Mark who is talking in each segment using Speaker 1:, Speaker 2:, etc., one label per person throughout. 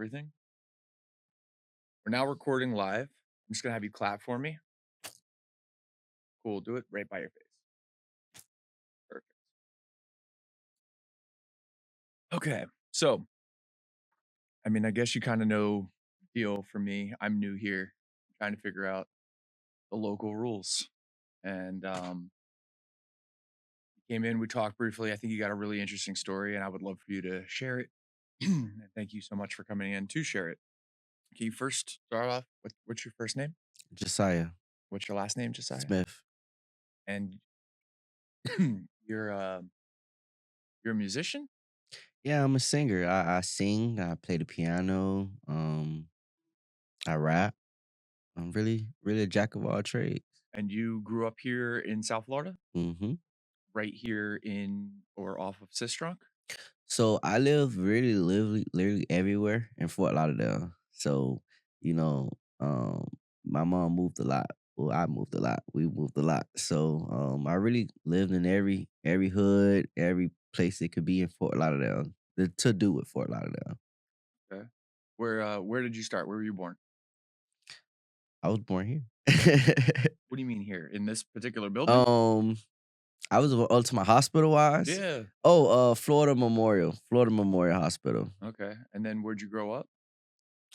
Speaker 1: everything. We're now recording live. I'm just gonna have you clap for me. Cool. Do it right by your face. Perfect. Okay. So, I guess you kind of know the deal for me. I'm new here, trying to figure out the local rules. And you came in, we talked briefly. I think you got a really interesting story, and I would love for you to share it. And thank you so much for coming in to share it. Can you first start off with what's your first name?
Speaker 2: Jasiah
Speaker 1: What's your last name, Jasiah?
Speaker 2: Smith.
Speaker 1: And you're you're a musician?
Speaker 2: Yeah, I'm a singer. I sing. I play the piano. I rap. I'm really a jack of all trades.
Speaker 1: And you grew up here in South Florida?
Speaker 2: hmm
Speaker 1: Right here in or off of Sistrunk?
Speaker 2: So I live literally everywhere in Fort Lauderdale. So you know, my mom moved a lot. Well, I moved a lot. We moved a lot. So I really lived in every hood, every place it could be in Fort Lauderdale. To do with Fort Lauderdale.
Speaker 1: Okay. Where did you start? Where were you born?
Speaker 2: I was born here.
Speaker 1: What do you mean here? In this particular building?
Speaker 2: um, I was to my hospital wise.
Speaker 1: Yeah.
Speaker 2: Oh, Florida Memorial Hospital.
Speaker 1: Okay. And then where'd you grow up?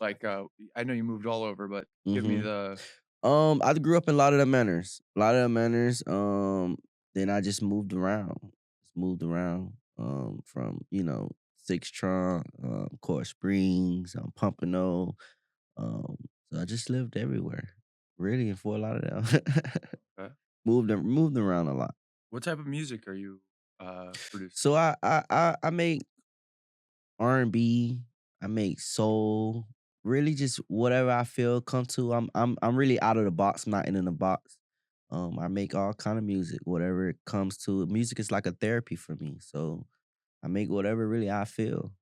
Speaker 1: Like, I know you moved all over, but give me
Speaker 2: hmm
Speaker 1: the
Speaker 2: I grew up in Lauderdale Manors. Lauderdale Manors. Then I just moved around. Just moved around. From Six Trunk, Court Springs, Pompano. Um, so I just lived everywhere. Really in Fort Lauderdale.
Speaker 1: okay.
Speaker 2: moved around a lot.
Speaker 1: What type of music are you producing?
Speaker 2: So I make R&B, I make soul, really just whatever I feel come to. I'm really out of the box, not in the box. I make all kind of music, whatever it comes to. Music is like a therapy for me. So I make whatever really I feel.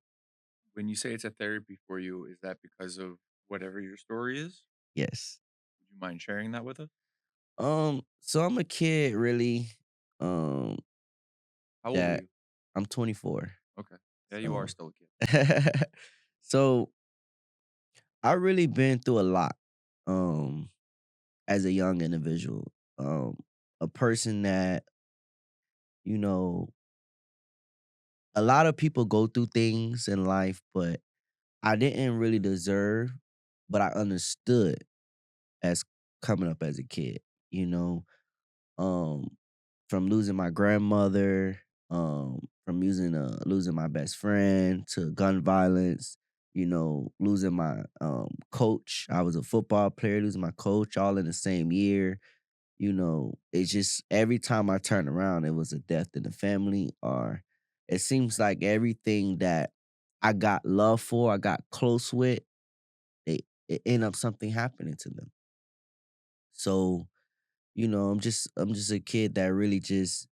Speaker 1: When you say it's a therapy for you, is that because of whatever your story is?
Speaker 2: Yes.
Speaker 1: Would you mind sharing that with us?
Speaker 2: So I'm a kid really, um,
Speaker 1: How old are
Speaker 2: that
Speaker 1: you?
Speaker 2: I'm 24.
Speaker 1: Okay. Yeah, you are
Speaker 2: So
Speaker 1: still a kid.
Speaker 2: so I really been through a lot. Um as a young individual. A person that, you know, a lot of people go through things in life, but I didn't really deserve, but I understood as coming up as a kid, you know, um, from losing my grandmother, from losing my best friend to gun violence, losing my coach. I was a football player, losing my coach all in the same year. It's just every time I turn around, it was a death in the family, or it seems like everything that I got love for, I got close with, it end up something happening to them. So, I'm just a kid that really just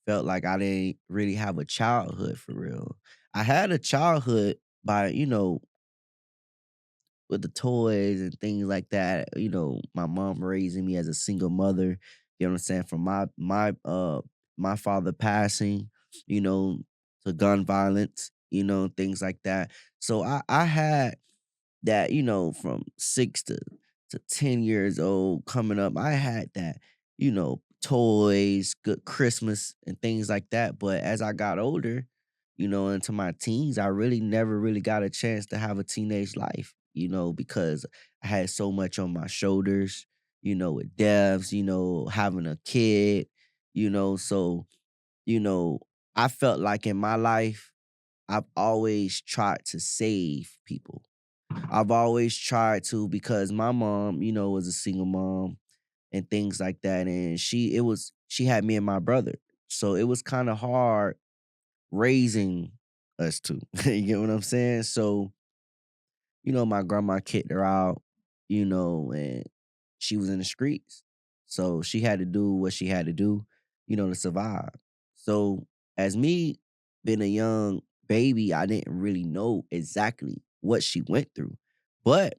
Speaker 2: felt like I didn't really have a childhood for real. I had a childhood by, with the toys and things like that. My mom raising me as a single mother. You know what I'm saying? From my father passing, you know, to gun violence, things like that. So I had that, from 6 to 10 years old coming up. I had that, toys, good Christmas and things like that. But as I got older, into my teens, I really never really got a chance to have a teenage life, because I had so much on my shoulders, with devs, having a kid, so, you know, I felt like in my life, I've always tried to save people. I've always tried to because my mom, was a single mom and things like that. And she had me and my brother. So it was kind of hard raising us two. You get what I'm saying? So, my grandma kicked her out, and she was in the streets. So she had to do what she had to do, to survive. So as me being a young baby, I didn't really know exactly what she went through. But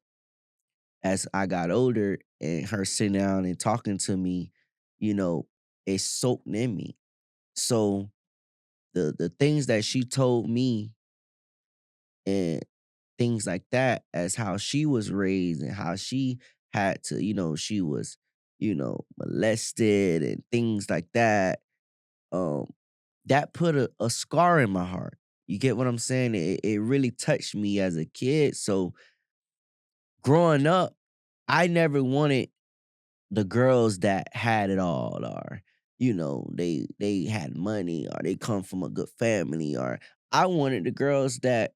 Speaker 2: as I got older and her sitting down and talking to me, you know, it soaked in me. So the things that she told me and things like that as how she was raised and how she had to, she was, molested and things like that. Um, that put a scar in my heart. You get what I'm saying? It really touched me as a kid. So growing up, I never wanted the girls that had it all, or they had money, or they come from a good family, or I wanted the girls that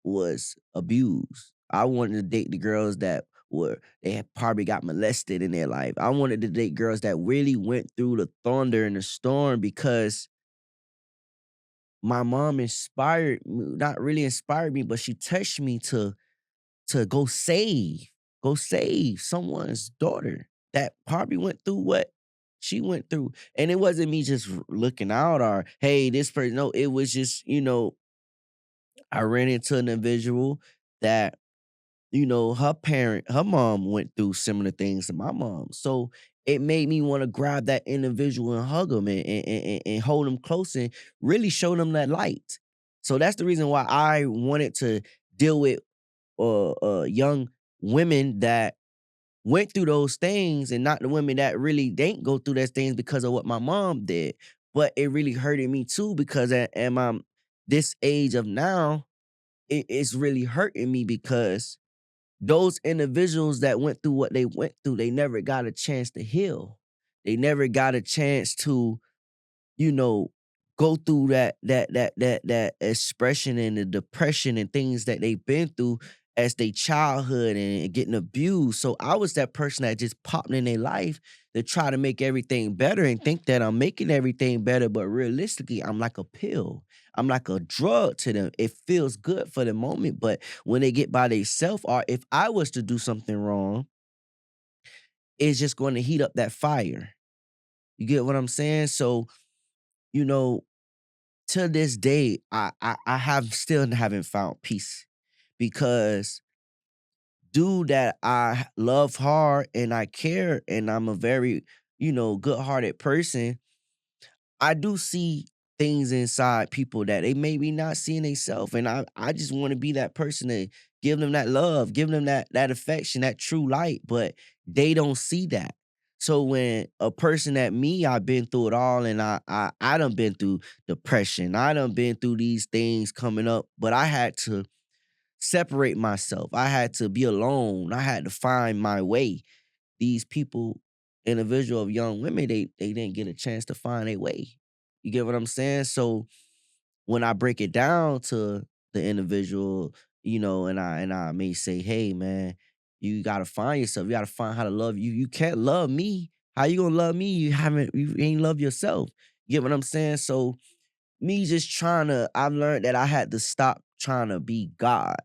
Speaker 2: was abused. I wanted to date the girls that were they had probably got molested in their life. I wanted to date girls that really went through the thunder and the storm, because my mom inspired me, not really inspired me, but she touched me to go save someone's daughter that probably went through what she went through. And it wasn't me just looking out, or hey, this person. No, it was just, I ran into an individual that, her mom went through similar things to my mom. So it made me want to grab that individual and hug them, and hold them close and really show them that light. So that's the reason why I wanted to deal with young women that went through those things, and not the women that really didn't go through those things because of what my mom did. But it really hurted me too, because at my this age of now, it's really hurting me, because those individuals that went through what they went through, they never got a chance to heal. They never got a chance to, you know, go through that expression and the depression and things that they've been through as they childhood and getting abused. So I was that person that just popped in their life to try to make everything better and think that I'm making everything better, but realistically, I'm like a pill. I'm like a drug to them. It feels good for the moment, but when they get by themselves, or if I was to do something wrong, it's just going to heat up that fire. You get what I'm saying? So, you know, to this day, I have still haven't found peace, because dude that I love hard and I care and I'm a very, good-hearted person, I do see things inside people that they maybe not seeing themselves, and I just want to be that person to give them that love, give them that affection, that true light, but they don't see that. So when a person that me, I've been through it all, and I done been through depression, I done been through these things coming up, but I had to separate myself. I had to be alone. I had to find my way. These people, individual of young women, they didn't get a chance to find a way. You get what I'm saying? So when I break it down to the individual, and I may say, hey man, you gotta find yourself. You gotta find how to love you. You can't love me. How you gonna love me? You ain't love yourself. You get what I'm saying? So me just I've learned that I had to stop trying to be God,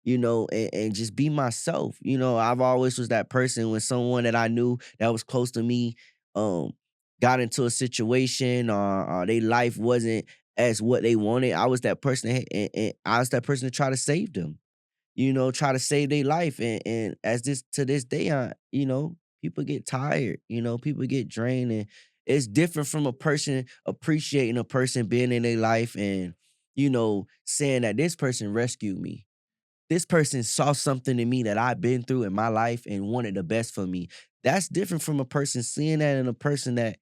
Speaker 2: and just be myself. I've always was that person when someone that I knew that was close to me um got into a situation, or their life wasn't as what they wanted. I was that person, and I was that person to try to save them, try to save their life. And as this to this day, people get tired, people get drained, and it's different from a person appreciating a person being in their life, and saying that this person rescued me, this person saw something in me that I've been through in my life and wanted the best for me. That's different from a person seeing that in a person that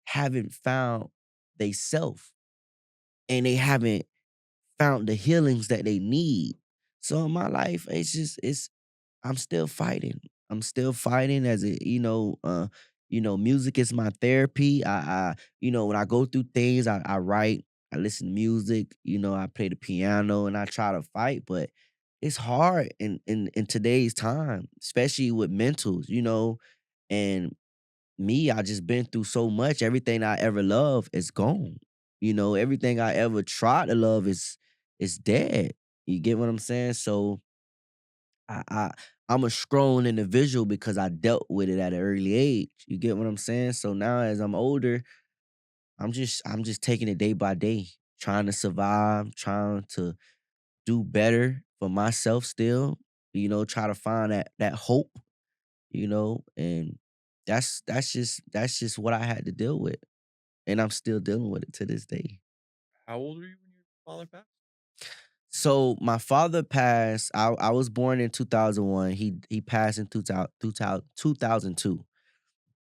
Speaker 2: haven't found they self, and they haven't found the healings that they need. So in my life, it's I'm still fighting. I'm still fighting as music is my therapy. When I go through things, I write, I listen to music, I play the piano and I try to fight, but it's hard in today's time, especially with mentals, and me, I just been through so much. Everything I ever loved is gone. Everything I ever tried to love is dead. You get what I'm saying? So I, I I'm a strong individual because I dealt with it at an early age. You get what I'm saying? So now as I'm older, I'm just taking it day by day, trying to survive, trying to do better for myself still, try to find that hope, and that's just what I had to deal with. And I'm still dealing with it to this day.
Speaker 1: How old were you when your father passed?
Speaker 2: So my father passed. I was born in 2001. He passed in 2002.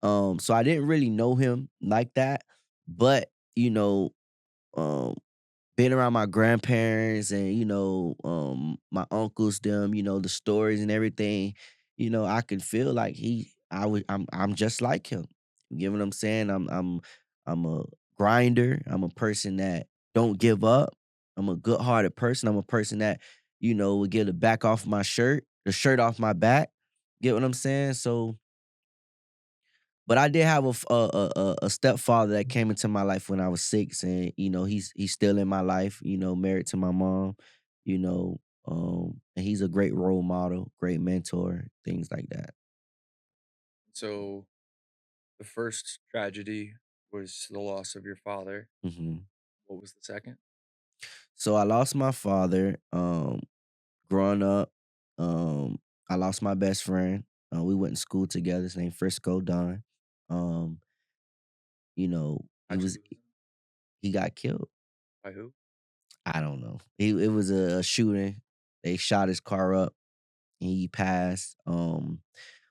Speaker 2: So I didn't really know him like that, but you know, um, being around my grandparents and my uncles, them, the stories and everything, I could feel like I'm just like him. You get what I'm saying? I'm a grinder. I'm a person that don't give up. I'm a good hearted person. I'm a person that, would get the back off my shirt, the shirt off my back. Get what I'm saying? So but I did have a stepfather that came into my life when I was 6, and, he's still in my life, married to my mom, and he's a great role model, great mentor, things like that.
Speaker 1: So the first tragedy was the loss of your father.
Speaker 2: Mhm.
Speaker 1: What was the second?
Speaker 2: So I lost my father, growing up, um, I lost my best friend, we went to school together, his name Frisco Don. Um, he
Speaker 1: How'd you
Speaker 2: was
Speaker 1: lose him?
Speaker 2: he got killed.
Speaker 1: By who?
Speaker 2: I don't know. It was a shooting. They shot his car up and he passed.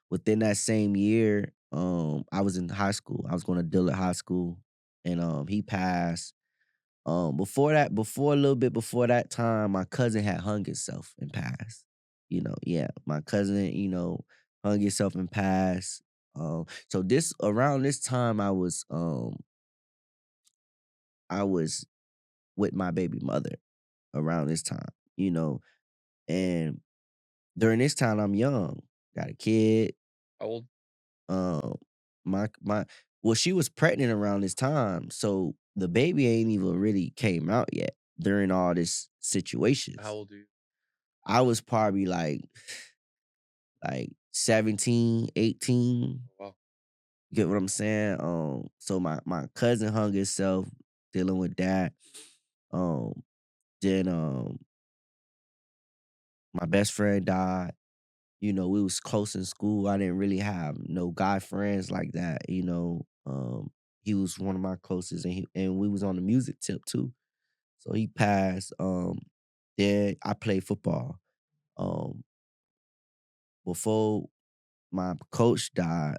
Speaker 2: Within that same year, I was in high school. I was going to Dillard High School, and he passed. Before a little bit before that time, my cousin had hung himself and passed. Yeah, my cousin, hung himself and passed. So this around this time, I was with my baby mother around this time, and during this time, I'm young, got a kid.
Speaker 1: How old?
Speaker 2: Um, my well, she was pregnant around this time, so the baby ain't even really came out yet during all this
Speaker 1: How
Speaker 2: situations.
Speaker 1: old are you?
Speaker 2: I was probably like 17, 18.
Speaker 1: Oh, wow.
Speaker 2: Get what I'm saying? So my cousin hung himself dealing with that. Um, then my best friend died. We was close in school. I didn't really have no guy friends like that. He was one of my closest, and we was on the music tip too. So he passed. Then I played football. Um, Before my coach died,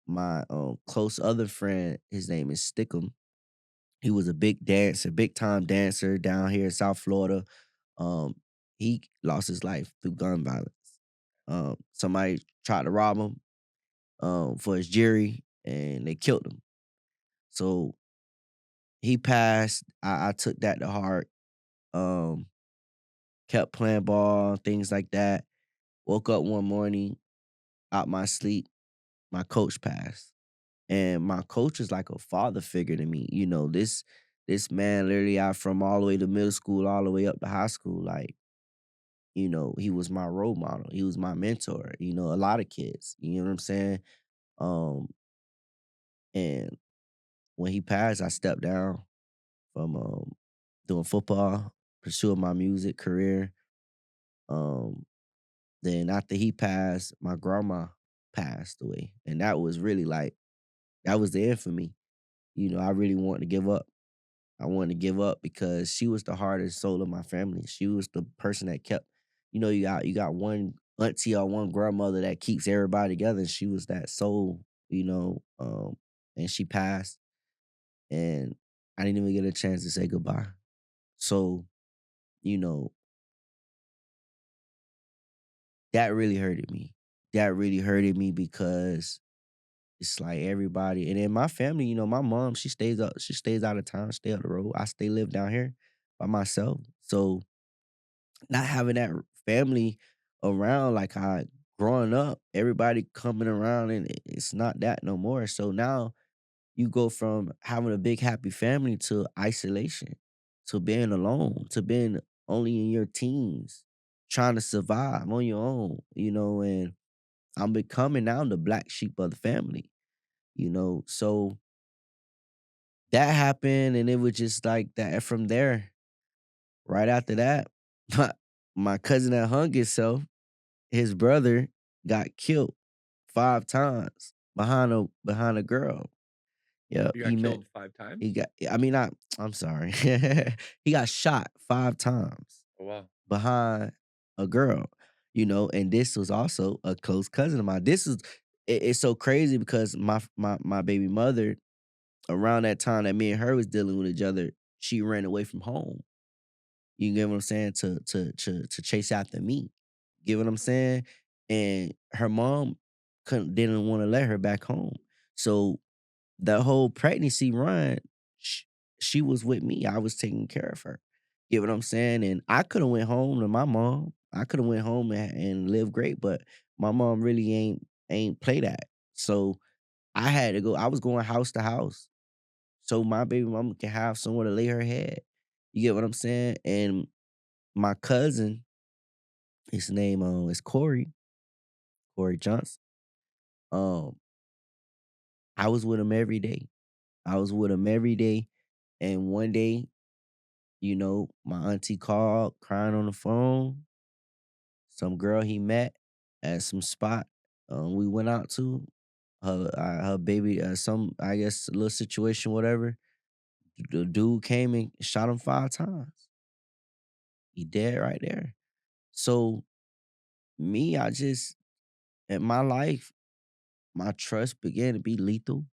Speaker 2: my close other friend, his name is Stickum. He was a big dancer, big time dancer down here in South Florida. Um, he lost his life through gun violence. Somebody tried to rob him for his jury, and they killed him. So he passed. I took that to heart. Um, Kept playing ball, things like that. Woke up one morning out my sleep. My coach passed, and my coach is like a father figure to me. This man literally out from all the way to middle school, all the way up to high school. Like, he was my role model. He was my mentor. A lot of kids. You know what I'm saying? Um, and when he passed, I stepped down from doing football, pursuing my music career. Um, then after he passed, my grandma passed away, and that was really like that was the end for me. I really wanted to give up. I wanted to give up because she was the heart and soul of my family. She was the person that kept, you got one auntie or one grandmother that keeps everybody together. And she was that soul, and she passed, and I didn't even get a chance to say goodbye. So, you know, that really hurted me. That really hurted me because it's like everybody, and in my family, my mom, she stays out of town, stay up the road. I stay live down here by myself. So not having that family around like I growing up, everybody coming around, and it's not that no more. So now you go from having a big happy family to isolation, to being alone, to being only in your teens, trying to survive on your own, and I'm becoming now the black sheep of the family. So that happened, and it was just like that. From there, right after that, my, my cousin that hung himself, his brother got killed 5 times behind a girl. Yep,
Speaker 1: You got
Speaker 2: he met
Speaker 1: killed 5 times?
Speaker 2: he got I mean, I'm sorry. He got shot 5 times.
Speaker 1: Oh, wow.
Speaker 2: behind a girl, and this was also a close cousin of mine. It's so crazy because my baby mother, around that time that me and her was dealing with each other, she ran away from home. You get what I'm saying? To chase after me. Get what I'm saying? And her mom didn't want to let her back home. So the whole pregnancy run, sh she was with me. I was taking care of her. Get what I'm saying? And I coulda went home to my mom. I coulda went home and lived great, but my mom really ain't play that. So I had to go. I was going house to house so my baby mama can have somewhere to lay her head. You get what I'm saying? And my cousin, his name is Corey Johnson. Um, I was with him every day. I was with him every day. And one day, my auntie called crying on the phone. Some girl he met at some spot we went out to. Her baby, some I guess little situation, whatever. The dude came and shot him 5 times. He dead right there. So me, I just in my life, my trust began to be lethal.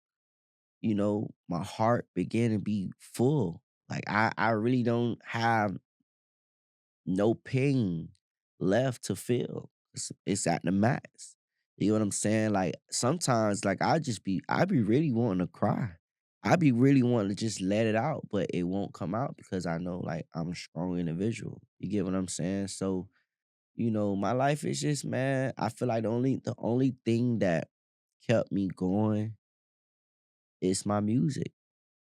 Speaker 2: My heart began to be full. Like I really don't have no pain left to feel. It's at the max. You know what I'm saying? Like sometimes, like I be really wanting to cry. I be really wanting to just let it out, but it won't come out because I know like I'm a strong individual. You get what I'm saying? So, my life is just, man, I feel like the only thing that kept me going is my music.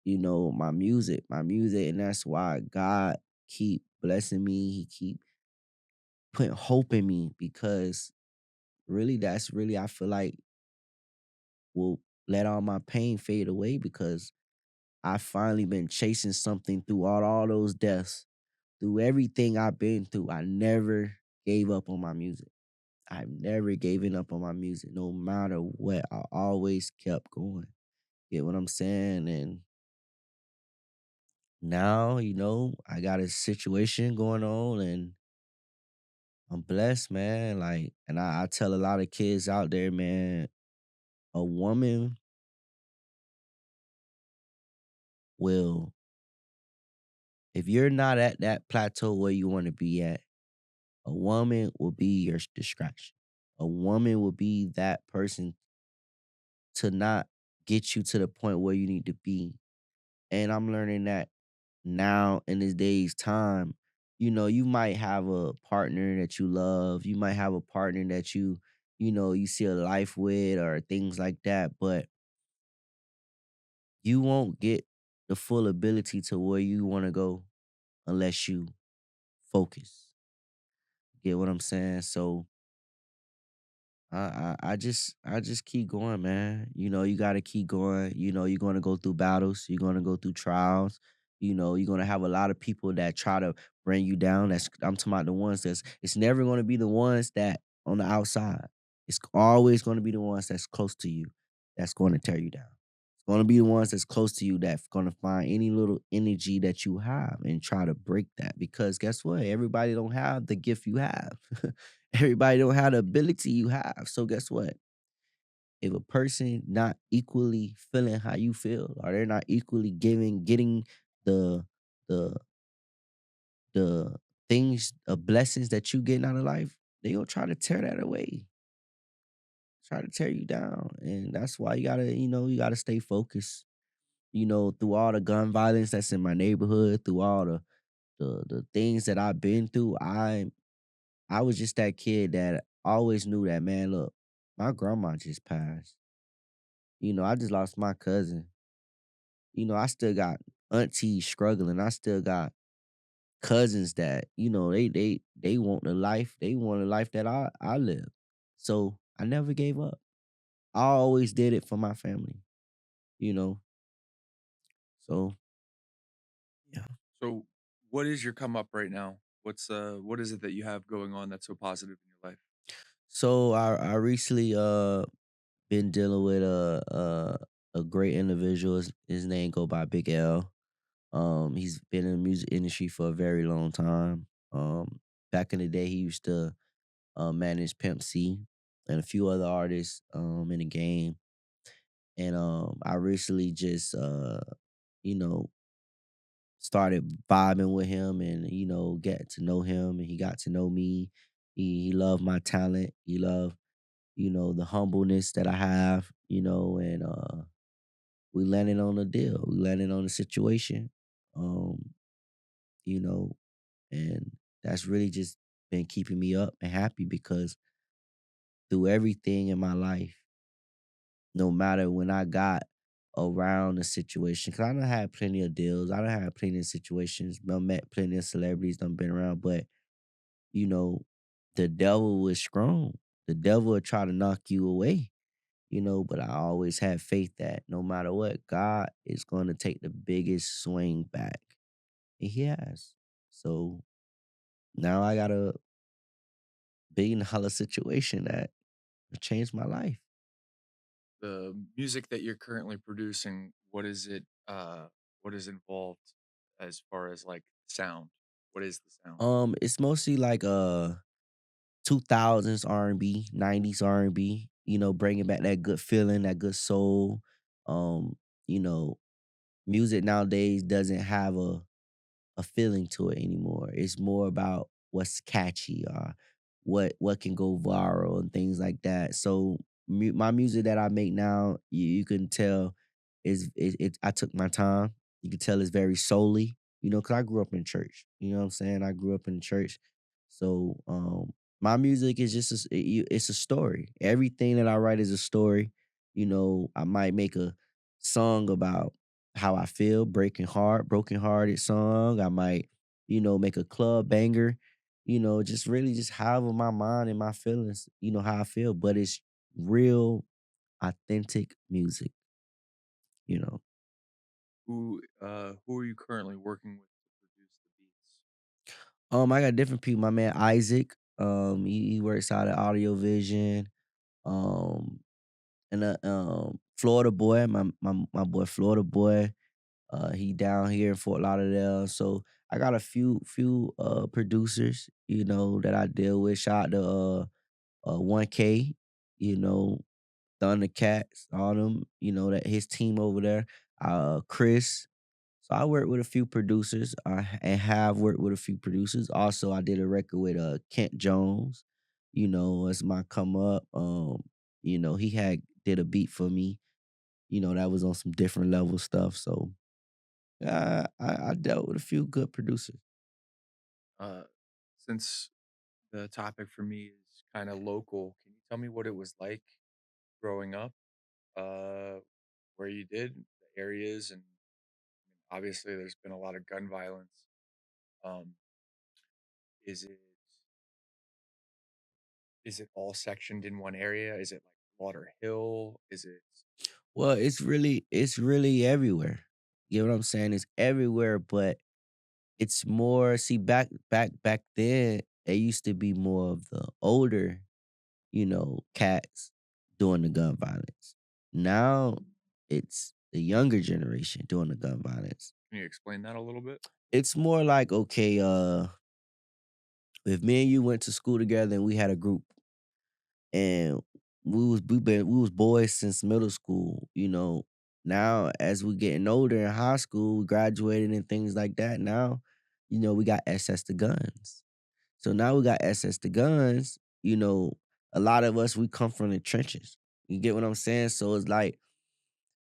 Speaker 2: My music, and that's why God keep blessing me. He keep putting hope in me because really that's really I feel like will let all my pain fade away because I finally been chasing something through all those deaths, through everything I've been through. I never gave up on my music. I've never given up on my music, no matter what. I always kept going. Get what I'm saying? And now, I got a situation going on and I'm blessed, man. Like, and I tell a lot of kids out there, man, a woman will, if you're not at that plateau where you want to be at, a woman will be your distraction. A woman will be that person to not get you to the point where you need to be. And I'm learning that now in this day's time. You might have a partner that you love. You might have a partner that you see a life with or things like that. But you won't get the full ability to where you want to go unless you focus. Get what I'm saying? So I just keep going, man. You gotta keep going. You're gonna go through battles, you're gonna go through trials, you're gonna have a lot of people that try to bring you down. I'm talking about the ones it's never gonna be the ones that on the outside. It's always gonna be the ones that's close to you that's gonna tear you down. It's gonna be the ones that's close to you that's gonna find any little energy that you have and try to break that. Because guess what? Everybody don't have the gift you have. Everybody don't have the ability you have. So guess what? If a person not equally feeling how you feel, or they're not equally getting the the the things, blessings that you getting out of life, they gonna try to tear that away, try to tear you down. And that's why you gotta stay focused. Through all the gun violence that's in my neighborhood, through all the things that I've been through, I was just that kid that always knew that, man, look, my grandma just passed. I just lost my cousin. I still got aunties struggling. I still got cousins that, they want the life that I live. So I never gave up. I always did it for my family, you know. So yeah.
Speaker 1: So, what is your come up right now? What is it that you have going on that's so positive in your life?
Speaker 2: So I recently been dealing with a great individual. His name go by Big L. He's been in the music industry for a very long time. Back in the day, he used to manage Pimp C and a few other artists in the game. And I recently just you know started vibing with him and get to know him, and he got to know me. He loved my talent. He loved the humbleness that I have. And we landed on a deal. We landed on a situation. Um, you know, and that's really just been keeping me up and happy because through everything in my life, no matter when I got around the situation, because I done had plenty of deals, I done had plenty of situations, done met plenty of celebrities, done been around, but you know, the devil was strong. The devil would try to knock you away, but I always had faith that no matter what, God is going to take the biggest swing back. And he has. So now I got a $1 billion situation that changed my life.
Speaker 1: The music that you're currently producing, what is it, what is involved as far as, like, sound? What is the sound?
Speaker 2: It's mostly like 2000s R&B, 90s R&B, bringing back that good feeling, that good soul. Um, you know, Music nowadays doesn't have a feeling to it anymore. It's more about what's catchy or what can go viral and things like that. So my music that I make now, you can tell I took my time. You can tell it's very souly, because I grew up in church. You know what I'm saying? I grew up in church. So my music is just it's a story. Everything that I write is a story. I might make a song about how I feel, broken hearted song. I might, make a club banger, just really just have on my mind and my feelings, how I feel. But it's real, authentic music, you know.
Speaker 1: Who are you currently working with to produce the beats?
Speaker 2: I got different people. My man Isaac, he works out at Audio Vision. Um, and Florida boy, my boy Florida boy. He down here in Fort Lauderdale. So I got a few producers, that I deal with. Shout out to 1K, you know, Thundercats, all them, that his team over there. Chris. So I work with a few producers. And have worked with a few producers. Also, I did a record with Kent Jones, as my come up. He had did a beat for me, that was on some different level stuff. So I dealt with a few good producers.
Speaker 1: Uh, since the topic for me is kinda local, can you tell me what it was like growing up, uh, where you did, the areas, and obviously there's been a lot of gun violence. Um, is it is it all sectioned in one area? Is it like Lauderdale? Is it
Speaker 2: Well, it's really everywhere. You know what I'm saying? It's everywhere, but it's more. See, back then, it used to be more of the older, cats doing the gun violence. Now it's the younger generation doing the gun violence.
Speaker 1: can you explain that a little bit?
Speaker 2: It's more like, okay, if me and you went to school together and we had a group and we was boys since middle school. Now as we getting older in high school, we graduated and things like that. Now, we got access to guns. So now we got access to guns. A lot of us, we come from the trenches. You get what I'm saying? So it's like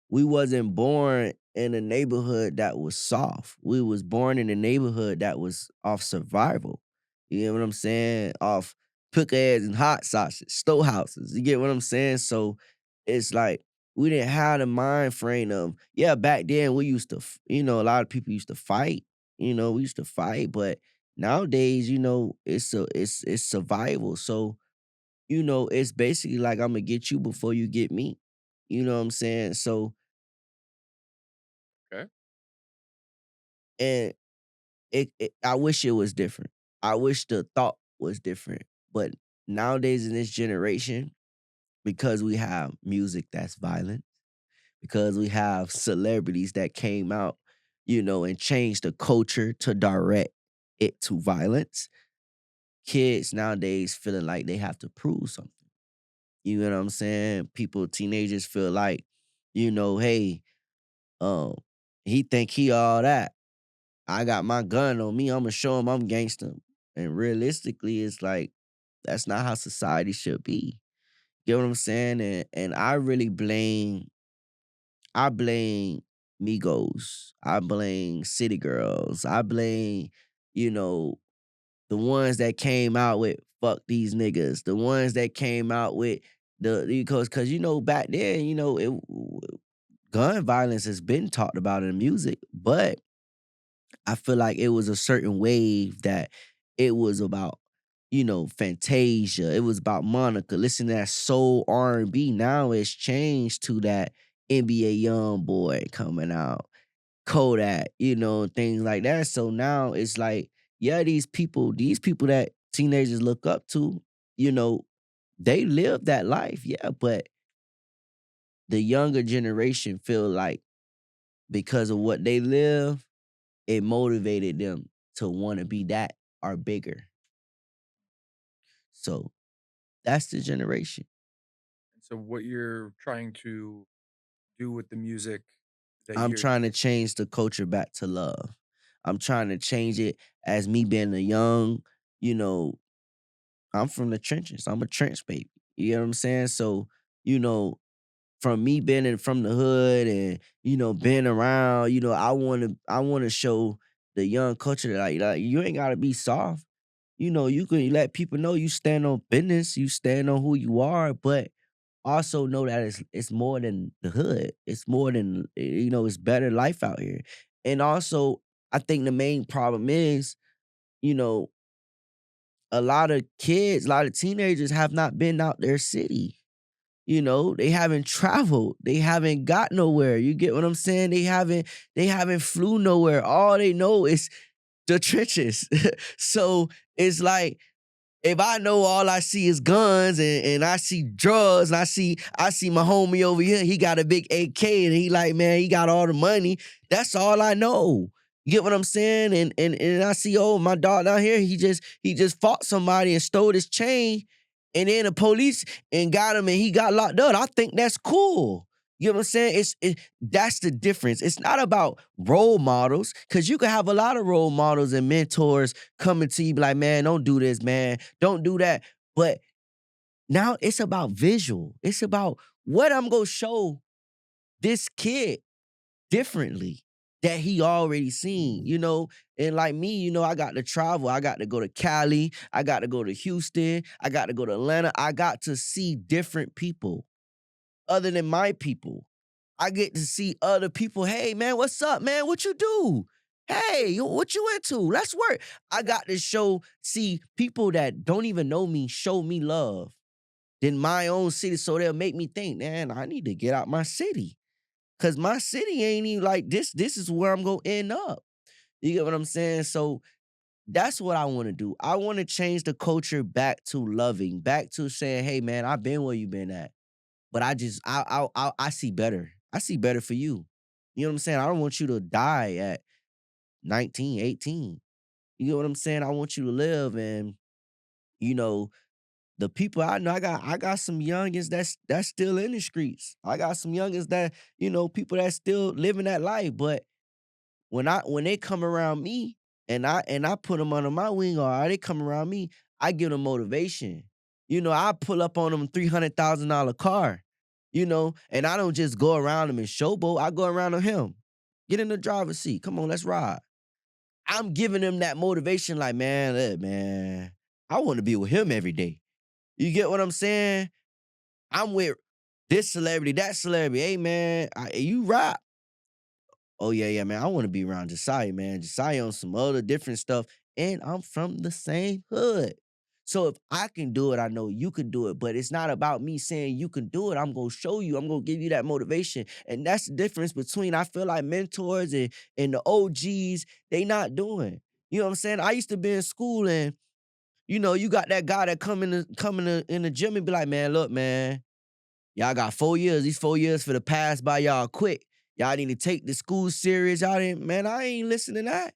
Speaker 2: we wasn't born in a neighborhood that was soft. We was born in a neighborhood that was off survival. You get what I'm saying? Off cook ads and hot sausage, stow houses. You get what I'm saying? So it's like we didn't have the mind frame of, yeah, back then we used to, a lot of people used to fight. We used to fight, but nowadays, it's survival. So, it's basically like I'm gonna get you before you get me. You know what I'm saying? So
Speaker 1: Okay.
Speaker 2: and I wish it was different. I wish the thought was different. But nowadays in this generation, because we have music that's violent, because we have celebrities that came out, and changed the culture to direct. it to violence. Kids nowadays feeling like they have to prove something. You know what I'm saying? People, teenagers feel like, hey, um, he think he all that. I got my gun on me. I'ma show him I'm gangster. And realistically, it's like that's not how society should be. Get what I'm saying? And I blame Migos. I blame City Girls. I blame, you know, the ones that came out with fuck these niggas. The ones that came out with because back then, gun violence has been talked about in music, but I feel like it was a certain wave that it was about, Fantasia. It was about Monica. Listen to that soul R&B. Now it's changed to that NBA Young Boy coming out, Kodak, things like that. So now it's like, yeah, these people that teenagers look up to, you know, they live that life, yeah. But the younger generation feel like because of what they live, it motivated them to want to be that or bigger. So that's the generation.
Speaker 1: And so what you're trying to do with the music that
Speaker 2: I'm
Speaker 1: you're
Speaker 2: trying to change the culture back to love. I'm trying to change it as me being a young, you know, I'm from the trenches. I'm a trench baby. You know what I'm saying? So, you know, from me being from the hood and being around, I wanna show the young culture that like you ain't gotta be soft. You can let people know you stand on business, you stand on who you are, but also know that it's more than the hood. It's more than it's better life out here. And also, I think the main problem is, you know, a lot of kids, a lot of teenagers have not been out their city. They haven't traveled. They haven't got nowhere. You get what I'm saying? They haven't flew nowhere. All they know is the trenches. So it's like if I know all I see is guns and I see drugs and I see my homie over here, he got a big AK and he like, man, he got all the money. That's all I know. You get what I'm saying? And I see, oh, my dog down here, he just fought somebody and stole his chain, and then the police and got him and he got locked up. I think that's cool. You know what I'm saying? That's the difference. It's not about role models, because you can have a lot of role models and mentors coming to you be like, man, don't do this, man. Don't do that. But now it's about visual. It's about what I'm gonna show this kid differently that he already seen, and like me, I got to travel. I got to go to Cali. I got to go to Houston. I got to go to Atlanta. I got to see different people other than my people. I get to see other people. Hey, man, what's up, man? What you do? Hey, what you into? Let's work. I got to see people that don't even know me show me love in my own city. So they'll make me think, man, I need to get out my city. Cause my city ain't even like this. This is where I'm gonna end up. You get what I'm saying? So that's what I want to do. I want to change the culture back to loving, back to saying, hey, man, I've been where you been at. But I see better. I see better for you. You know what I'm saying? I don't want you to die at 19, 18. You know what I'm saying? I want you to live, and you know, the people I know, I got some youngins that's still in the streets. I got some youngins that, people that still living that life. But when they come around me and I put them under my wing, or they come around me, I give them motivation. I pull up on them $300,000 car, and I don't just go around them and showboat. I go around on him. Get in the driver's seat. Come on, let's ride. I'm giving them that motivation, like, man, look, man, I want to be with him every day. You get what I'm saying? I'm with this celebrity, that celebrity. Hey, man, you rap. Oh, yeah, yeah, man. I want to be around Jasiah, man. Jasiah on some other different stuff. And I'm from the same hood. So if I can do it, I know you can do it. But it's not about me saying you can do it. I'm gonna show you. I'm gonna give you that motivation. And that's the difference between, I feel like, mentors and the OGs, they not doing. You know what I'm saying? I used to be in school, and you got that guy that come in the gym and be like, man, look, man. Y'all got 4 years. These 4 years for the pass by y'all quick. Y'all need to take the school serious. Y'all didn't, man. I ain't listening to that.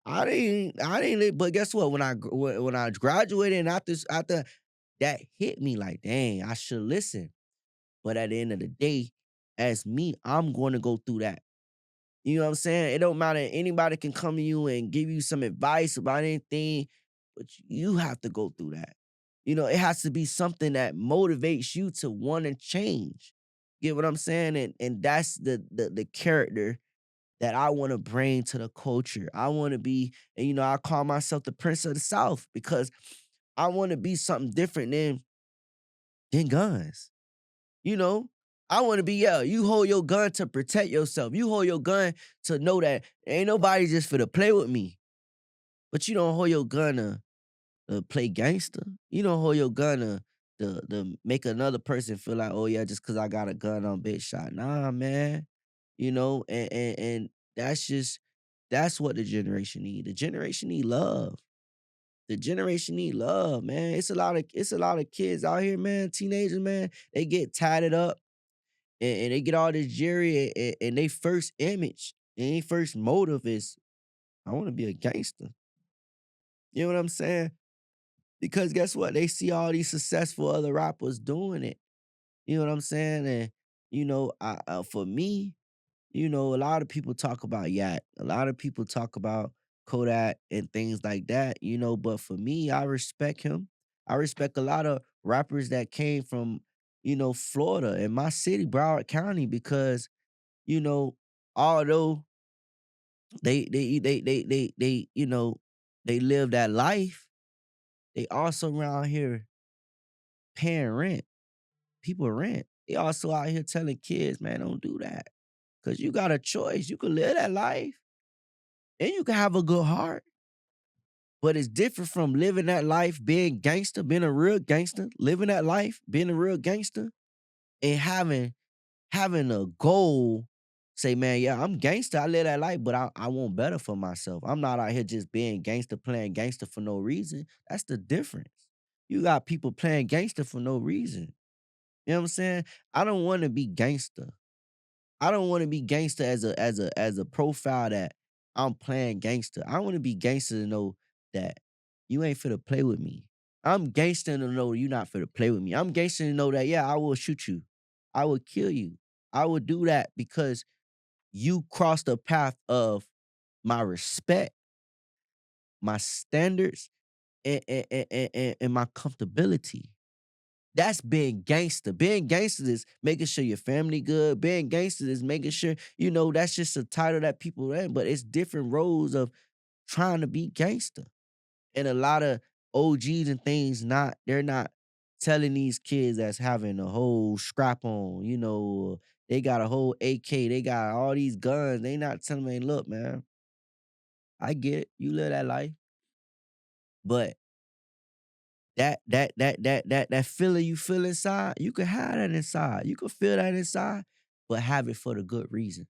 Speaker 2: I didn't live, but guess what? When I graduated and after that hit me like, dang, I should listen. But at the end of the day, as me, I'm going to go through that. You know what I'm saying? It don't matter. Anybody can come to you and give you some advice about anything, but you have to go through that. It has to be something that motivates you to want to change. Get what I'm saying? And that's the character that I want to bring to the culture. I want to be, and I call myself the Prince of the South because I want to be something different than guns. You know, I want to be, yeah, you hold your gun to protect yourself. You hold your gun to know that ain't nobody just for to play with me. But you don't hold your gun to play gangster. You don't hold your gun to make another person feel like, oh yeah, just cause I got a gun on big shot. Nah, man. And that's what the generation need. The generation need love. The generation need love, man. It's a lot of kids out here, man, teenagers, man. They get tatted up and they get all this jewelry and they first image and they first motive is I want to be a gangster. You know what I'm saying? Because guess what? They see all these successful other rappers doing it. You know what I'm saying? And for me, a lot of people talk about Yak. A lot of people talk about Kodak and things like that. But for me, I respect him. I respect a lot of rappers that came from Florida and my city, Broward County, because you know, although they live that life, they also around here paying rent, people rent. They also out here telling kids, man, don't do that. Cause you got a choice. You can live that life and you can have a good heart. But it's different from living that life, being gangster, being a real gangster, living that life, being a real gangster, and having a goal, say, man, yeah, I'm gangster. I live that life, but I want better for myself. I'm not out here just being gangster, playing gangster for no reason. That's the difference. You got people playing gangster for no reason. You know what I'm saying? I don't want to be gangster. I don't want to be gangster as a profile that I'm playing gangster. I want to be gangster to know that you ain't finna play with me. I'm gangster to know you not finna play with me. I'm gangster to know that yeah, I will shoot you. I will kill you. I will do that because you crossed the path of my respect, my standards, and my comfortability. That's being gangster. Being gangster is making sure your family good. Being gangster is making sure, that's just a title that people in, but it's different roles of trying to be gangster. And a lot of OGs and things they're not telling these kids that's having a whole scrap on, they got a whole AK, they got all these guns. They not telling me, look, man, I get it. You live that life, but that feeling you feel inside, you can have that inside. You can feel that inside, but have it for the good reason.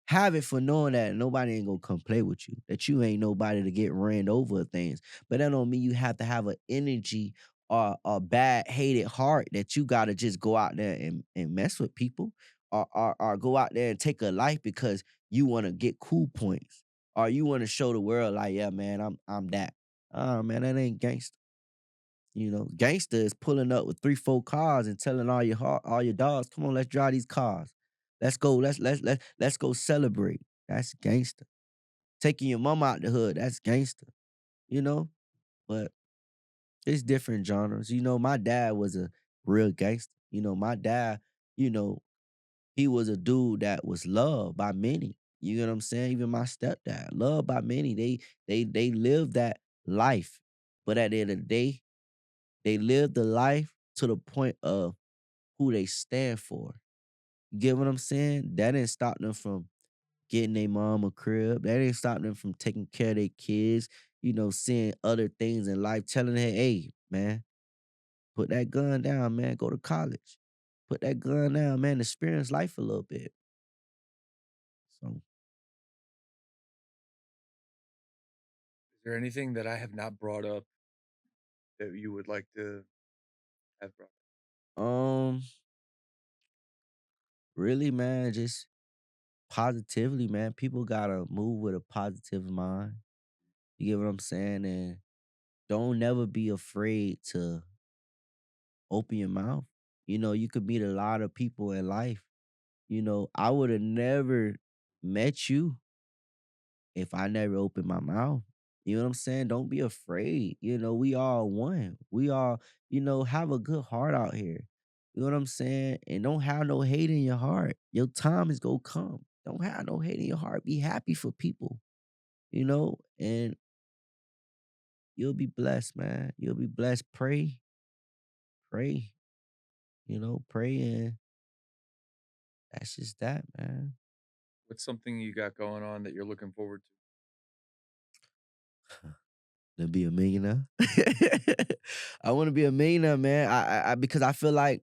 Speaker 2: Have it for knowing that nobody ain't gonna come play with you, that you ain't nobody to get ran over things. But that don't mean you have to have an energy or a bad hated heart that you gotta just go out there and mess with people or go out there and take a life because you wanna get cool points or you wanna show the world like, yeah, man, I'm that. Oh man, that ain't gangster. Gangster is pulling up with 3, 4 cars and telling all your dogs, "Come on, let's drive these cars. Let's go. Let's go celebrate." That's gangster. Taking your mom out the hood, that's gangster. You know, but it's different genres. My dad was a real gangster. My dad, you know, he was a dude that was loved by many. You know what I'm saying? Even my stepdad, loved by many. They lived that life, but at the end of the day, they live the life to the point of who they stand for. You get what I'm saying? That didn't stop them from getting their mom a crib. That didn't stop them from taking care of their kids, seeing other things in life, telling her, hey, man, put that gun down, man, go to college. Put that gun down, man, experience life a little bit. So,
Speaker 1: Is there anything that I have not brought up that you would like to have brought up?
Speaker 2: um, really, man, just positively, man. People gotta move with a positive mind. You get what I'm saying? And don't never be afraid to open your mouth. You could meet a lot of people in life. I would have never met you if I never opened my mouth. You know what I'm saying? Don't be afraid. We all one. We all, have a good heart out here. You know what I'm saying? And don't have no hate in your heart. Your time is gonna come. Don't have no hate in your heart. Be happy for people, and you'll be blessed, man. You'll be blessed. Pray, pray, pray, and that's just that, man.
Speaker 1: What's something you got going on that you're looking forward to?
Speaker 2: To be a millionaire. I want to be a millionaire, man. Because I feel like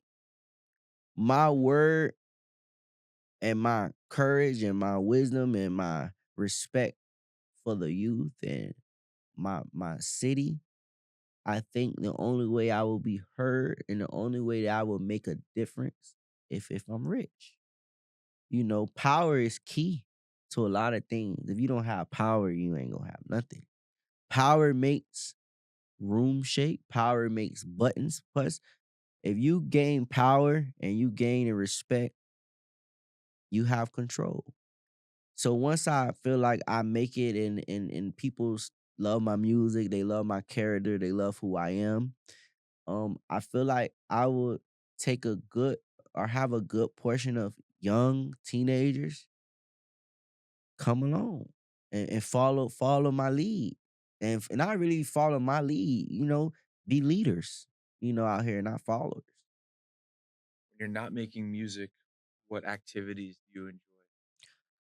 Speaker 2: my word and my courage and my wisdom and my respect for the youth and my city. I think the only way I will be heard and the only way that I will make a difference if I'm rich. Power is key to a lot of things. If you don't have power, you ain't gonna have nothing. Power makes room shape. Power makes buttons. Plus, if you gain power and you gain in respect, you have control. So once I feel like I make it and people's love my music, they love my character, they love who I am, I feel like I would take a good or have a good portion of young teenagers come along and follow my lead. And I really follow my lead, be leaders, out here, not followers.
Speaker 1: When you're not making music, what activities do you enjoy?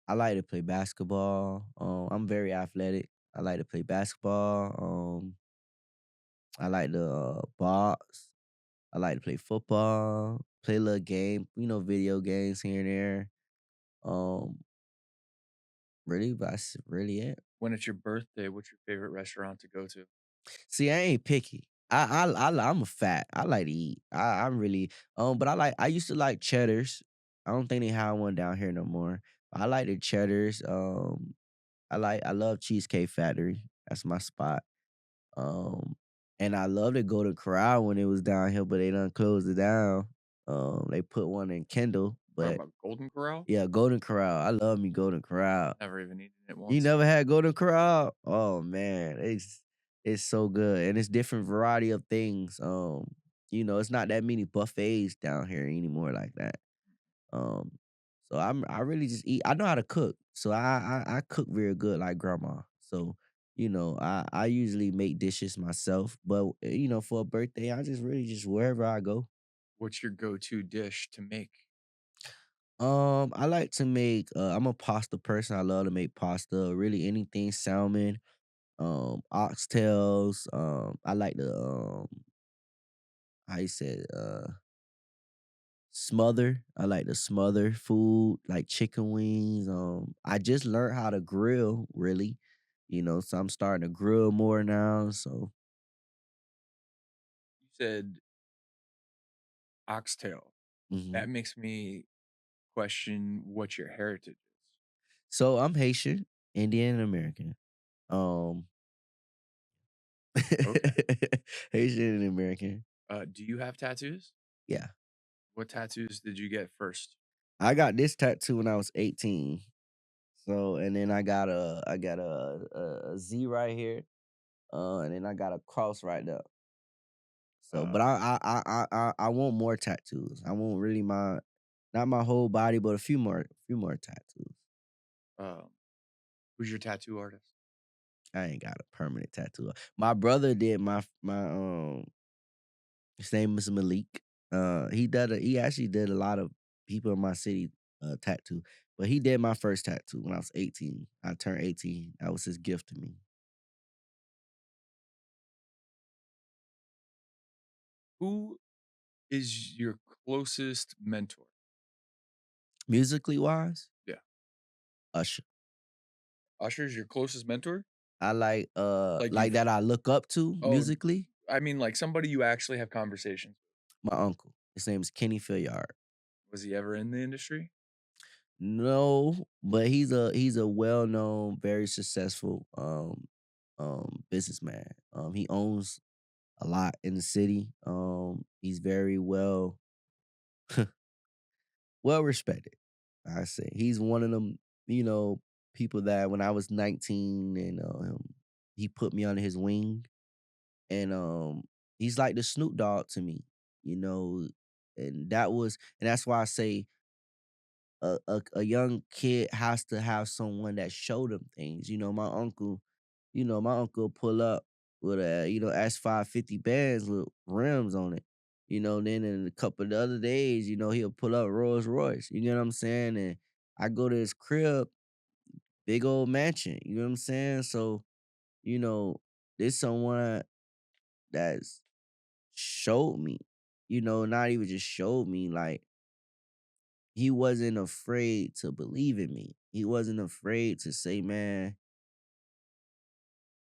Speaker 2: I like to play basketball. I'm very athletic. I like to play basketball. I like to box. I like to play football, play a little game, video games here and there. Um, really, but that's really it.
Speaker 1: When it's your birthday, what's your favorite restaurant to go to?
Speaker 2: See, I ain't picky. I'm a fat. I like to eat. I'm really but I used to like cheddars. I don't think they have one down here no more. I like the cheddars. I love Cheesecake Factory. That's my spot. Um, and I love to go to Corral when it was down here, but they done closed it down. They put one in Kendall,
Speaker 1: Talking
Speaker 2: but
Speaker 1: about Golden Corral?
Speaker 2: yeah, Golden Corral. I love me Golden Corral.
Speaker 1: Never even eaten it
Speaker 2: You
Speaker 1: once.
Speaker 2: never had Golden Corral? Oh man, it's so good, and it's different variety of things. It's not that many buffets down here anymore like that. Um, so I really just eat. I know how to cook, so I cook real good like grandma. So I usually make dishes myself, but for a birthday, I just really just wherever I go.
Speaker 1: What's your go-to dish to make?
Speaker 2: I like to make. I'm a pasta person. I love to make pasta. Really anything salmon, oxtails. I like the how you said smother. I like the smother food, like chicken wings. I just learned how to grill, really. So I'm starting to grill more now. So
Speaker 1: You said oxtail.
Speaker 2: mhm.
Speaker 1: That makes me question what your heritage is.
Speaker 2: So I'm Haitian, Indian, and American. Um
Speaker 1: Okay.
Speaker 2: Haitian and American.
Speaker 1: Do you have tattoos?
Speaker 2: Yeah.
Speaker 1: What tattoos did you get first?
Speaker 2: I got this tattoo when I was 18. So and then I got a Z right here. And then I got a cross right there. So,
Speaker 1: Uh,
Speaker 2: but I want more tattoos. I want really not my whole body, but a few more tattoos.
Speaker 1: um, who's your tattoo artist?
Speaker 2: I ain't got a permanent tattoo. My brother did his name is Malik. He actually did a lot of people in my city tattoo, but he did my first tattoo when I was 18. I turned 18. That was his gift to me.
Speaker 1: Who is your closest mentor?
Speaker 2: Musically wise,
Speaker 1: Yeah.
Speaker 2: Usher.
Speaker 1: Usher's your closest mentor?
Speaker 2: I like
Speaker 1: Like
Speaker 2: like
Speaker 1: you've
Speaker 2: that I look up to
Speaker 1: oh,
Speaker 2: musically.
Speaker 1: I mean, like somebody you actually have conversations with.
Speaker 2: My uncle. His name is Kenny Filliard.
Speaker 1: Was he ever in the industry?
Speaker 2: No, but he's a well-known, very successful, businessman. He owns a lot in the city. He's very well respected. I say he's one of them, you know, people that when I was 19 and he put me under his wing, and he's like the Snoop Dogg to me, you know, and that's why I say a young kid has to have someone that showed them things. My uncle pull up with a S550 bands with rims on it. Then in a couple of the other days, he'll pull up Rolls Royce. You know what I'm saying? And I go to his crib, big old mansion. You know what I'm saying? So, you know, there's someone that's showed me, not even just showed me, like he wasn't afraid to believe in me. He wasn't afraid to say, man,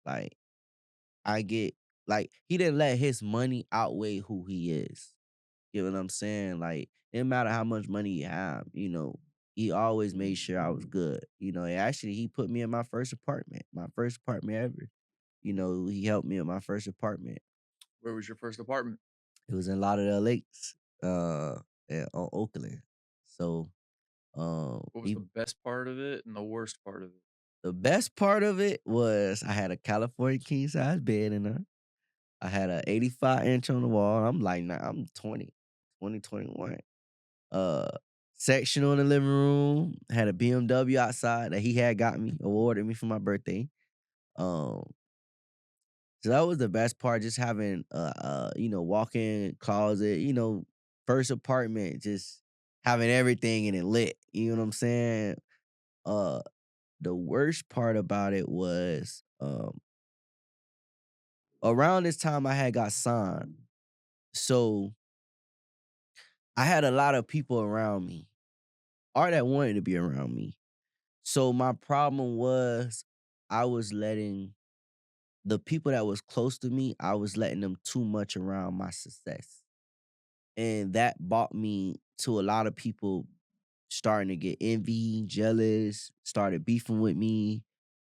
Speaker 2: like I get like he didn't let his money outweigh who he is. You know what I'm saying? Like, it didn't matter how much money you have, he always made sure I was good. And actually he put me in my first apartment ever. He helped me in my first apartment.
Speaker 1: Where was your first apartment?
Speaker 2: It was in Lauderdale Lakes, on Oakland. So
Speaker 1: What was
Speaker 2: he
Speaker 1: the best part of it and the worst part of it?
Speaker 2: the best part of it was I had a California king size bed in there. I had a 85-inch on the wall. I'm like, nah, I'm 21. Uh, Sectional in the living room. Had a BMW outside that he had got me, awarded me for my birthday. Um, so that was the best part, just having walk-in closet, first apartment, just having everything in it lit. You know what I'm saying? Uh, the worst part about it was around this time I had got signed. So I had a lot of people around me or that wanted to be around me. So my problem was I was letting the people that was close to me, I was letting them too much around my success. And that brought me to a lot of people starting to get envy, jealous, started beefing with me.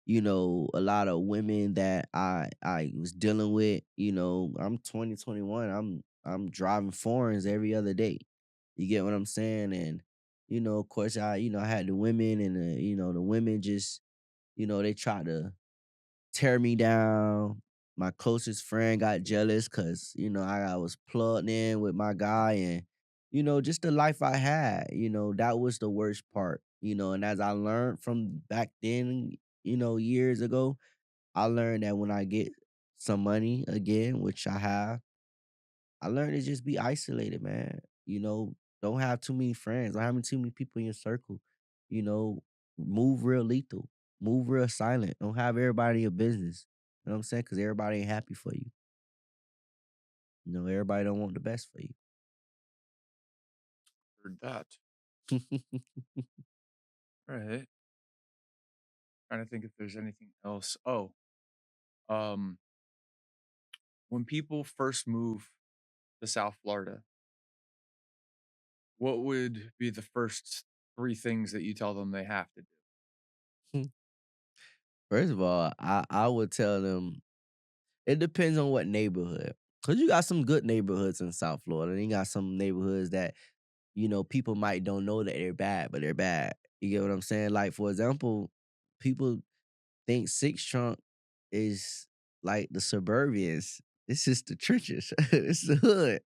Speaker 2: A lot of women that I was dealing with. I'm 2021. I'm driving foreigns every other day. You get what I'm saying? And of course, I had the women, and the women just they tried to tear me down. My closest friend got jealous because, I was plugged in with my guy, and, just the life I had, that was the worst part. And as I learned from back then, years ago, I learned that when I get some money again, which I have, I learned to just be isolated, man. Don't have too many friends, don't have too many people in your circle. You know, move real lethal, move real silent. Don't have everybody in your business. You know what I'm saying? Because everybody ain't happy for you. Everybody don't want the best for you.
Speaker 1: Heard that. Right. Trying to think if there's anything else. Oh, um, when people first move to South Florida, what would be the first 3 things that you tell them they have to do?
Speaker 2: First of all, I would tell them it depends on what neighborhood. Cause you got some good neighborhoods in South Florida. And you got some neighborhoods that people might don't know that they're bad, but they're bad. You get what I'm saying? Like, for example, people think Six Trunk is like the suburbians. It's just the trenches. It's the hood.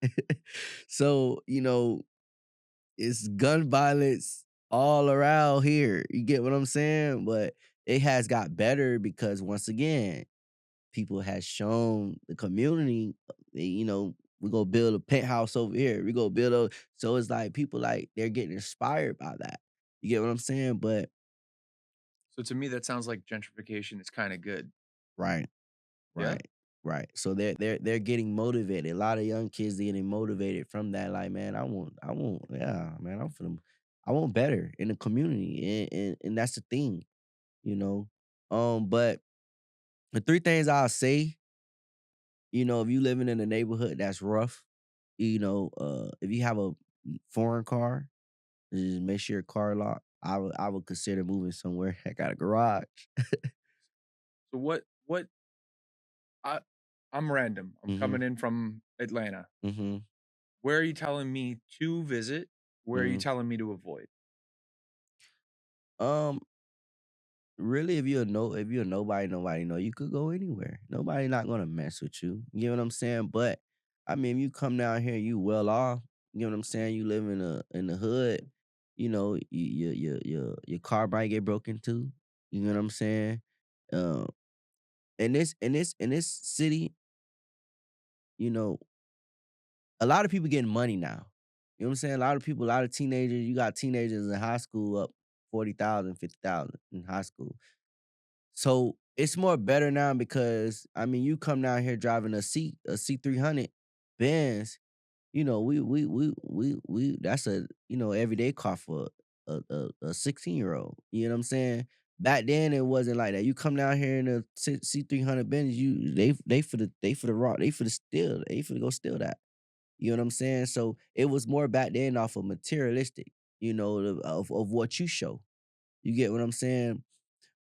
Speaker 2: So, it's gun violence all around here. You get what I'm saying? But it has got better because once again, people has shown the community, we go build a penthouse over here. We go build a so it's like people like they're getting inspired by that. You get what I'm saying? But
Speaker 1: So to me, that sounds like gentrification is kinda good.
Speaker 2: right.
Speaker 1: Yeah?
Speaker 2: Right. Right. So they're getting motivated. A lot of young kids getting motivated from that. Like, man, yeah, man, I want better in the community. And that's the thing, you know. But the three things I'll say, if you living in a neighborhood that's rough, if you have a foreign car, just make sure your car locked. I would consider moving somewhere that got a garage.
Speaker 1: So what I I'm random. I'm
Speaker 2: Mhm,
Speaker 1: coming in from Atlanta.
Speaker 2: mhm,
Speaker 1: Where are you telling me to visit? Where are you
Speaker 2: mhm.
Speaker 1: telling me to avoid?
Speaker 2: Um, Really, if you're nobody know, you could go anywhere. Nobody not gonna mess with you. You know what I'm saying? But I mean, if you come down here, you well off. You know what I'm saying? You live in the hood. You know, your car might get broken too. You know what I'm saying? Um, in this city, you know, a lot of people getting money now. You know what I'm saying? A lot of people, a lot of teenagers. You got teenagers in high school up 40,000, 50,000 in high school. So, it's more better now because, I mean, you come down here driving a C300 Benz, you know, we that's a, everyday car for a 16-year-old, you know what I'm saying? Back then, it wasn't like that. You come down here in a C300 Benz, they for the rock, they for the steal, they for to go steal that, you know what I'm saying? So, it was more back then off of materialistic, of what you show. You get what I'm saying?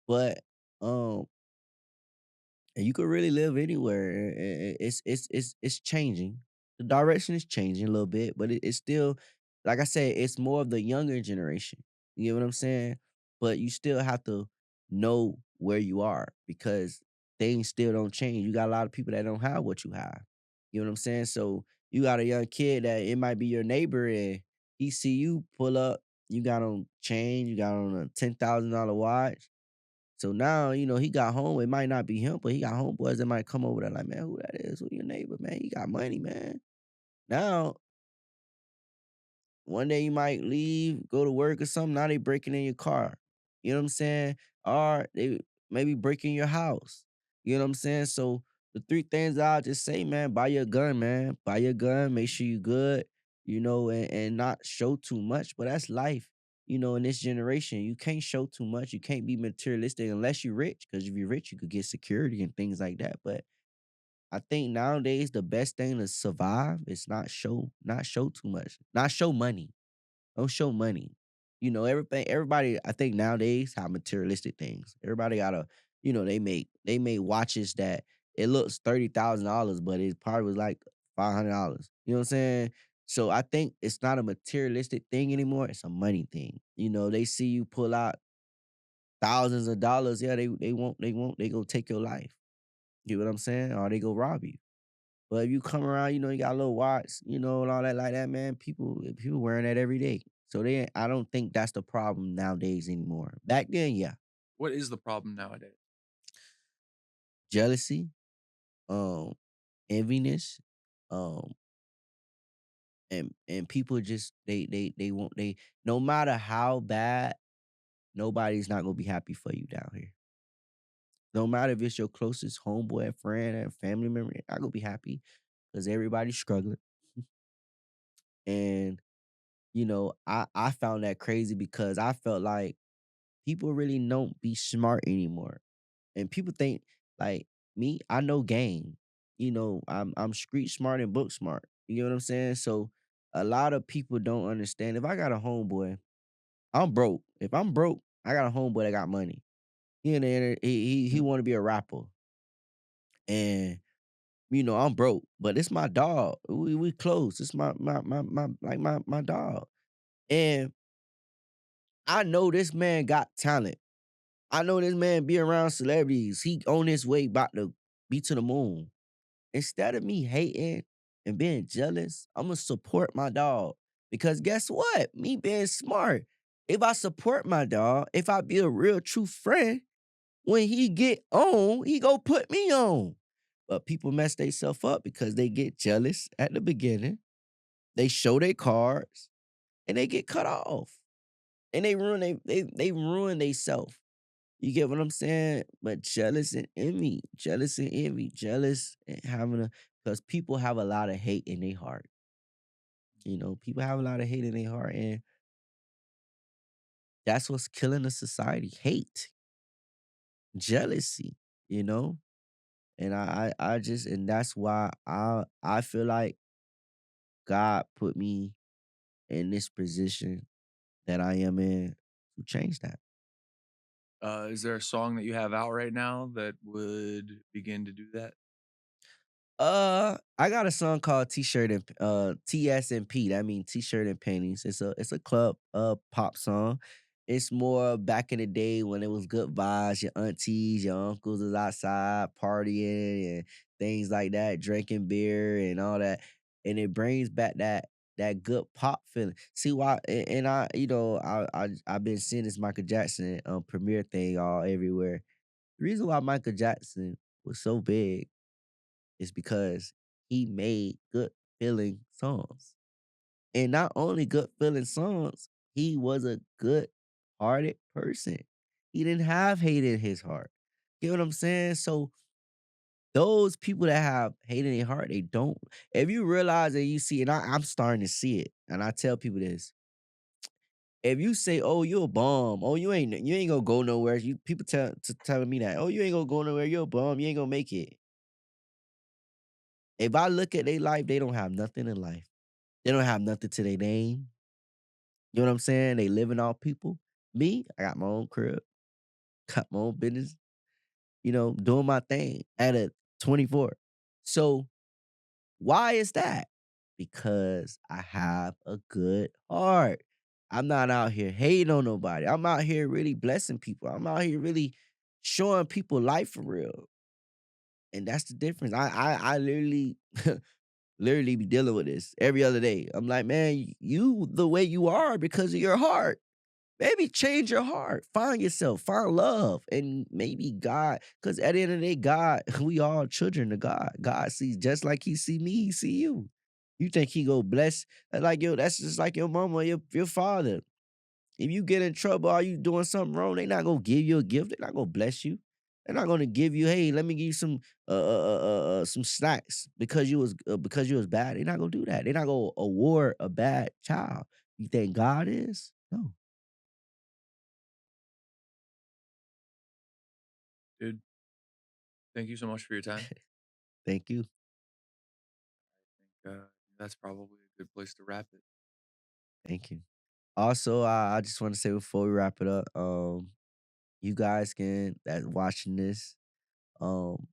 Speaker 2: But, um and you could really live anywhere. It's changing. The direction is changing a little bit, but it's still, like I said, it's more of the younger generation. You get what I'm saying? But you still have to know where you are because things still don't change. You got a lot of people that don't have what you have. You know what I'm saying? So you got a young kid that it might be your neighbor and he see you pull up, you got on chain, you got on a $10,000 watch. So now, he got home. It might not be him, but he got homeboys that might come over there like, man, who that is? Who your neighbor, man? He got money, man. Now, one day you might leave, go to work or something. Now they breaking in your car. You know what I'm saying? Or they maybe breaking your house. You know what I'm saying? So the three things I'll just say, man, buy your gun, man. Buy your gun, make sure you good, and not show too much. But that's life. In this generation, you can't show too much. You can't be materialistic unless you're rich. Because if you're rich, you could get security and things like that. But I think nowadays the best thing to survive is not show too much. Not show money. Don't show money. Everybody I think nowadays have materialistic things. Everybody got they make watches that it looks $30,000, but it probably was like $500. You know what I'm saying? So I think it's not a materialistic thing anymore. It's a money thing. They see you pull out thousands of dollars. Yeah, they go take your life. You know what I'm saying? Or they go rob you. But if you come around, you got a little watch, and all that like that, man, people wearing that every day. So I don't think that's the problem nowadays anymore. Back then, yeah.
Speaker 1: What is the problem nowadays?
Speaker 2: Jealousy, um, enviness, um, and people just they want they no matter how bad, nobody's not gonna be happy for you down here. No matter if it's your closest homeboy, friend, and family member, they're not gonna be happy because everybody's struggling. And I found that crazy because I felt like people really don't be smart anymore. And people think like me, I know game. I'm street smart and book smart. You know what I'm saying? So a lot of people don't understand. If I got a homeboy, I'm broke. If I'm broke, I got a homeboy that got money. He in the he want to be a rapper. And I'm broke, but it's my dog. We close. It's my dog. And I know this man got talent. I know this man be around celebrities. He on his way about to be to the moon. Instead of me hating and being jealous, I'ma support my dog. Because guess what? Me being smart. If I support my dog, if I be a real true friend, when he get on, he go put me on. But people mess themselves up because they get jealous at the beginning. They show their cards and they get cut off. And they ruin themselves. You get what I'm saying? But jealous and envy, jealous and having a because people have a lot of hate in their heart. People have a lot of hate in their heart, and that's what's killing the society. Hate, jealousy, you know? And I just and that's why I feel like God put me in this position that I am in to change that.
Speaker 1: Is there a song that you have out right now that would begin to do that?
Speaker 2: I got a song called T-shirt and TSMP. That means T-shirt and panties. It's a club pop song. It's more back in the day when it was good vibes. Your aunties, your uncles was outside partying and things like that, drinking beer and all that. And it brings back that good pop feeling. See why? And I, I've been seeing this Michael Jackson premiere thing all everywhere. The reason why Michael Jackson was so big is because he made good feeling songs. And not only good feeling songs, he was a good hearted person. He didn't have hate in his heart. Get what I'm saying? So those people that have hate in their heart, they don't. If you realize that you see, and I'm starting to see it, and I tell people this. If you say, "Oh, you a bum," "Oh, you ain't gonna go nowhere," you people telling me that, "Oh, you ain't gonna go nowhere, you're a bum, you ain't gonna make it." If I look at their life, they don't have nothing in life. They don't have nothing to their name. You know what I'm saying? They living off people. Me, I got my own crib, got my own business, doing my thing at a 24. So why is that? Because I have a good heart. I'm not out here hating on nobody. I'm out here really blessing people. I'm out here really showing people life for real. And that's the difference. I literally literally be dealing with this every other day. I'm like, man, you the way you are because of your heart. Maybe change your heart. Find yourself, find love, and maybe God. Because at the end of the day, God, we all children of God. God sees just like He see me, He see you. You think He go bless like yo? That's just like your mama, your father. If you get in trouble or you doing something wrong, they not gonna give you a gift. They're not gonna bless you. They're not gonna give you, hey, let me give you some snacks because you was bad. They're not gonna do that. They're not gonna award a bad child. You think God is? No.
Speaker 1: Dude, thank you so much for your time.
Speaker 2: Thank you.
Speaker 1: I think, that's probably a good place to wrap it.
Speaker 2: Thank you. Also, I just want to say before we wrap it up, you guys can that watching this, um,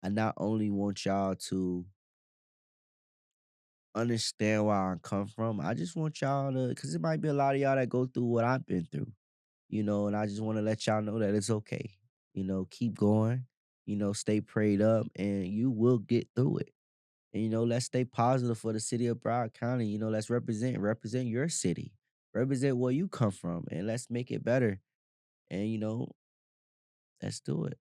Speaker 2: I not only want y'all to understand where I come from. I just want y'all to, because it might be a lot of y'all that go through what I've been through, and I just want to let y'all know that it's okay. Keep going, stay prayed up, and you will get through it. And, let's stay positive for the city of Broward County. Let's represent your city, represent where you come from, and let's make it better. And, let's do it.